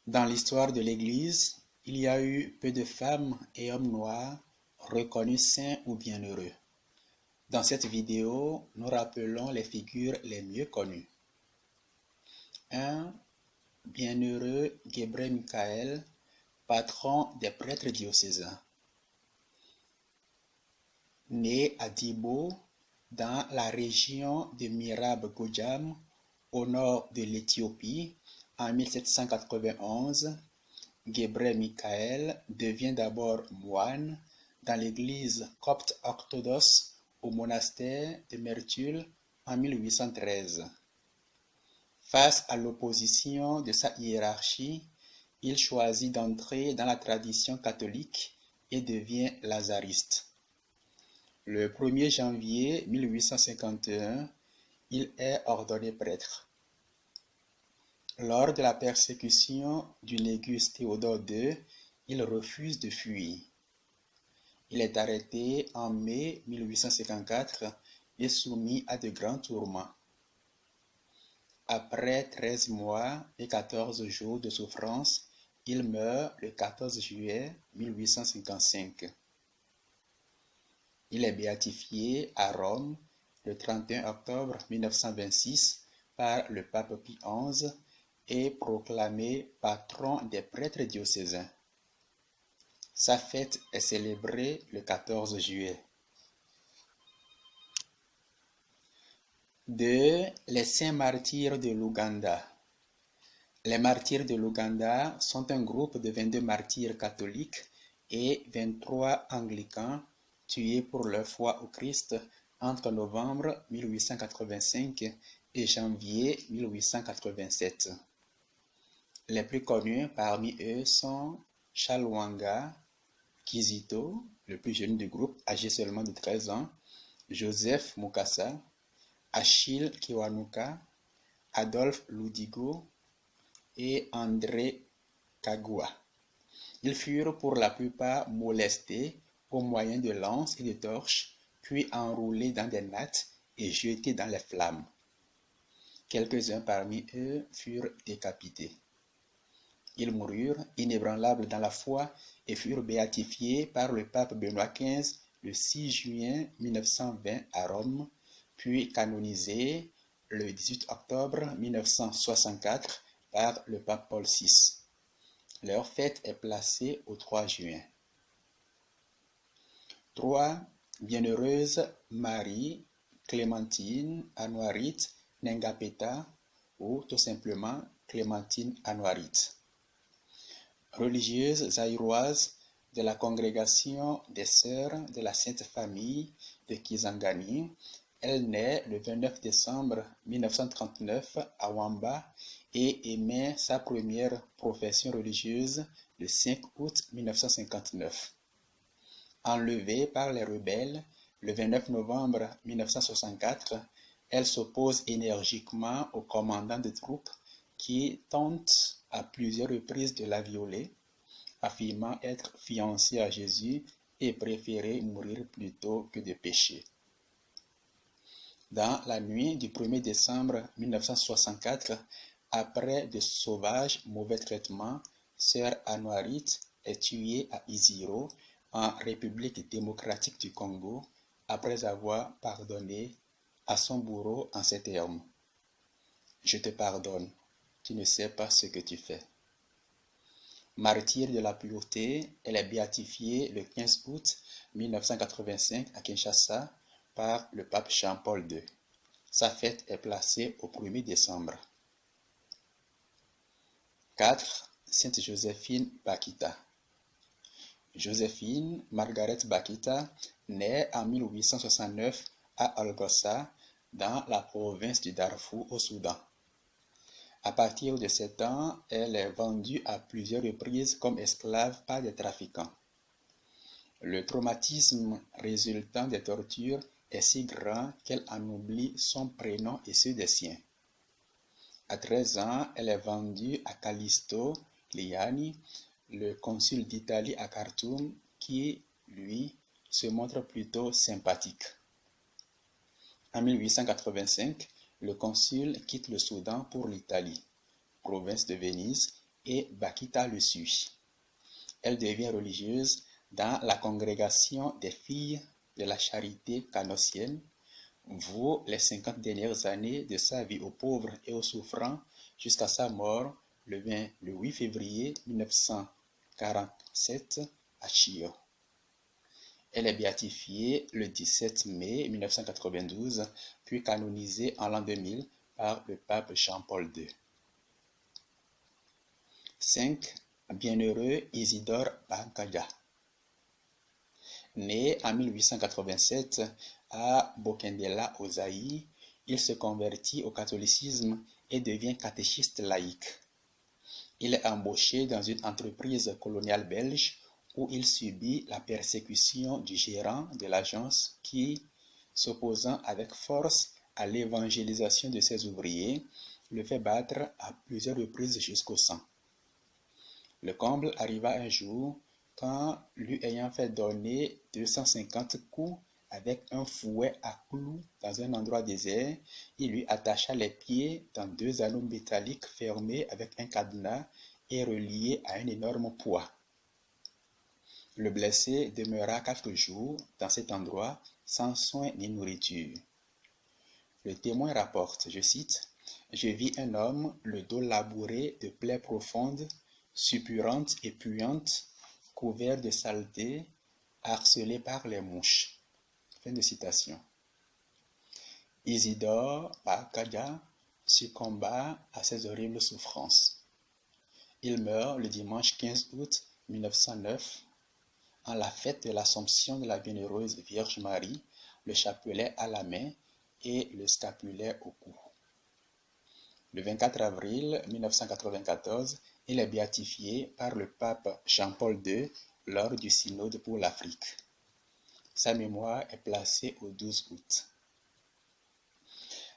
Dans l'histoire de l'Église, il y a eu peu de femmes et hommes noirs reconnus saints ou bienheureux. Dans cette vidéo, nous rappelons les figures les mieux connues. 1. Bienheureux Gebre Michael, patron des prêtres diocésains. Né à Dibo, dans la région de Mirab Gojam, au nord de l'Éthiopie, en 1791, Gebre Michael devient d'abord moine dans l'église copte orthodoxe au monastère de Mertule en 1813. Face à l'opposition de sa hiérarchie, il choisit d'entrer dans la tradition catholique et devient lazariste. Le 1er janvier 1851, il est ordonné prêtre. Lors de la persécution du Négus Théodore II, il refuse de fuir. Il est arrêté en mai 1854 et soumis à de grands tourments. Après 13 mois et 14 jours de souffrance, il meurt le 14 juillet 1855. Il est béatifié à Rome le 31 octobre 1926 par le pape Pie XI et proclamé patron des prêtres diocésains. Sa fête est célébrée le 14 juillet. 2. Les saints martyrs de l'Ouganda. Les martyrs de l'Ouganda sont un groupe de 22 martyrs catholiques et 23 anglicans tués pour leur foi au Christ entre novembre 1885 et janvier 1887. Les plus connus parmi eux sont Chalwanga Kizito, le plus jeune du groupe, âgé seulement de 13 ans, Joseph Mukasa, Achille Kiwanuka, Adolphe Ludigo et André Kagua. Ils furent pour la plupart molestés au moyen de lances et de torches, puis enroulés dans des nattes et jetés dans les flammes. Quelques-uns parmi eux furent décapités. Ils moururent inébranlables dans la foi et furent béatifiés par le pape Benoît XV le 6 juin 1920 à Rome, puis canonisés le 18 octobre 1964 par le pape Paul VI. Leur fête est placée au 3 juin. 3. Bienheureuse Marie Clémentine Anouarit Nengapeta ou tout simplement Clémentine Anouarit. Religieuse zaïroise de la congrégation des Sœurs de la Sainte Famille de Kisangani, elle naît le 29 décembre 1939 à Wamba et émet sa première profession religieuse le 5 août 1959. Enlevée par les rebelles le 29 novembre 1964, elle s'oppose énergiquement au commandant de troupes qui tente à plusieurs reprises de la violer, affirmant être fiancée à Jésus et préférer mourir plutôt que de pécher. Dans la nuit du 1er décembre 1964, après de sauvages mauvais traitements, Sœur Anouarit est tuée à Isiro, en République démocratique du Congo, après avoir pardonné à son bourreau en ces termes: « Je te pardonne, tu ne sais pas ce que tu fais. » Martyre de la pureté, elle est béatifiée le 15 août 1985 à Kinshasa par le pape Jean-Paul II. Sa fête est placée au 1er décembre. 4. Sainte Joséphine Bakita. Joséphine Margaret Bakita naît en 1869 à Olgossa, dans la province du Darfour au Soudan. À partir de 7 ans, elle est vendue à plusieurs reprises comme esclave par des trafiquants. Le traumatisme résultant des tortures est si grand qu'elle en oublie son prénom et ceux des siens. À 13 ans, elle est vendue à Callisto Liani, le consul d'Italie à Khartoum, qui, lui, se montre plutôt sympathique. En 1885, le consul quitte le Soudan pour l'Italie, province de Venise, et Bakita le suit. Elle devient religieuse dans la congrégation des filles de la charité canossienne, voue les 50 dernières années de sa vie aux pauvres et aux souffrants jusqu'à sa mort le 8 février 1947 à Chio. Elle est béatifiée le 17 mai 1992, puis canonisée en l'an 2000 par le pape Jean-Paul II. 5. Bienheureux Isidore Bankaya. Né en 1887 à Bokendela au Zaïre, il se convertit au catholicisme et devient catéchiste laïque. Il est embauché dans une entreprise coloniale belge où il subit la persécution du gérant de l'agence qui, s'opposant avec force à l'évangélisation de ses ouvriers, le fait battre à plusieurs reprises jusqu'au sang. Le comble arriva un jour quand, lui ayant fait donner 250 coups avec un fouet à clous dans un endroit désert, il lui attacha les pieds dans 2 anneaux métalliques fermés avec un cadenas et reliés à un énorme poids. Le blessé demeura 4 jours dans cet endroit sans soins ni nourriture. Le témoin rapporte, je cite, « Je vis un homme, le dos labouré de plaies profondes, suppurantes et puantes, couvert de saleté, harcelé par les mouches. » Fin de citation. Isidore Bankaya succomba à ces horribles souffrances. Il meurt le dimanche 15 août 1909 en la fête de l'Assomption de la Bienheureuse Vierge Marie, le chapelet à la main et le scapulet au cou. Le 24 avril 1994, il est béatifié par le pape Jean-Paul II lors du synode pour l'Afrique. Sa mémoire est placée au 12 août.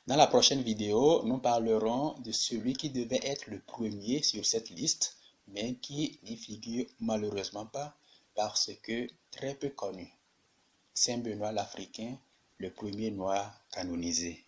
Dans la prochaine vidéo, nous parlerons de celui qui devait être le premier sur cette liste, mais qui n'y figure malheureusement pas parce que très peu connu. Saint Benoît l'Africain, le premier noir canonisé.